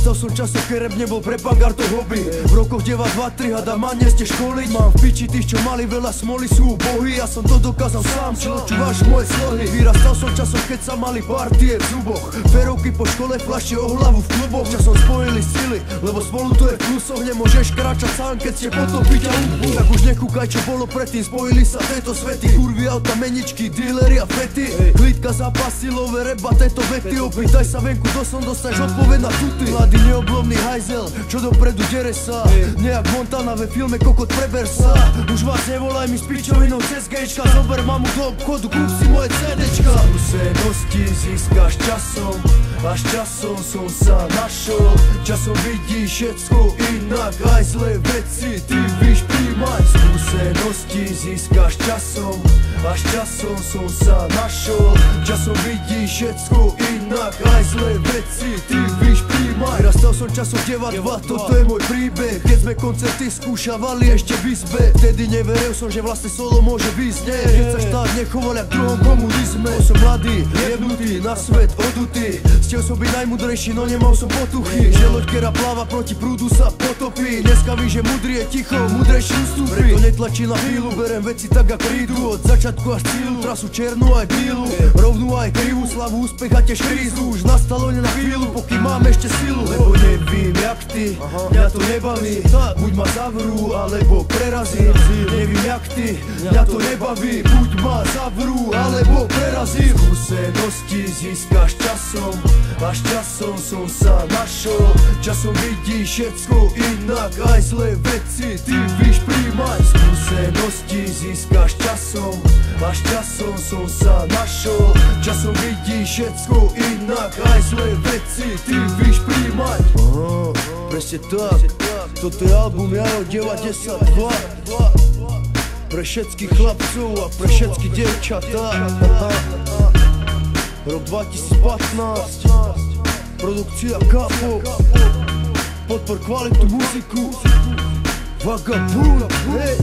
Vyrastal som časom, keď rap nebol pre pangár to hobby. V rokoch 9, 2, 3 hada ma neste školiť. Mám v piči tých, čo mali veľa smoli, sú bohy. Ja som to dokázal sám, čo čúvaš moje slohy. Vyrastal som časom, keď sa mali partie v zuboch. Ferovky po škole, fľaše o hlavu v kluboch. Časom spojili sily, lebo spolu to je v plusoch. Nemôžeš kráčať sám, keď ste potopiť a úpu. Tak už nekúkaj, čo bolo predtým, spojili sa tieto svety. Kurvy, auta, meničky, dealery a fety. Klítka, zápasilové, reba, tieto vety. Opýtaj sa venku, kto som, dostaneš odpoveď na tuty. Mladý neoblomný hajzel, čo dopredu dere sa. Nejak Montana ve filme Kokot, preber sa. Už vás nevolaj mi s pičovinou cez gečka. Zober mamu do obchodu, kúp si moje CDčka. Skúsenosti získaš časom, až časom som sa našol. Časom vidíš všetko inak, aj zlé veci ty víš príjmať. Skúsenosti získaš časom, až časom som sa našol. Časom vidíš všetko inak, aj zlé veci ty víš príjmať. Vyrastal som časom 9-2, toto je môj príbeh. Keď sme koncerty skúšavali ešte v izbe, vtedy neveril som, že vlastne solo môže výsť. Keď sa štát nechoval jak v druhom komunizme. Som mladý, jebnutý, na svet odutý. Chcel som byť najmudrejší, no nemal som potuchy. Že loď, kera pláva proti prúdu, sa potopí. Dneska ví, že mudrý je ticho, mudrejší ustúpi. Preto netlačí na chvíľu, berem veci tak jak prídu. Od začiatku až cílu, trasu černú aj bílu, rovnú aj krivú, slavu, úspech a tiež krízu. Už nastalo len na chvíľu, pokým mám ešte silu. Lebo nevím jak ty, mňa to nebaví. Buď ma zavrú, alebo prerazím. Nevím jak ty, mňa to nebaví. Buď ma zavrú, alebo prerazím. Skúsenosti získaš časom, až časom som sa našol. Časom vidíš všetko inak, aj zlé veci ty víš príjmať. Skúsenosti získaš časom, až časom som sa našol. Časom vidíš všetko inak, aj zlé veci ty víš príjmať. Presne tak, toto je album Jaro 9-10-2. Pre všetkých chlapcov a pre všetky dievčatá. Rok 2015, produkcia Kapo, podpor kvalitu muziku, Vagabund, hej.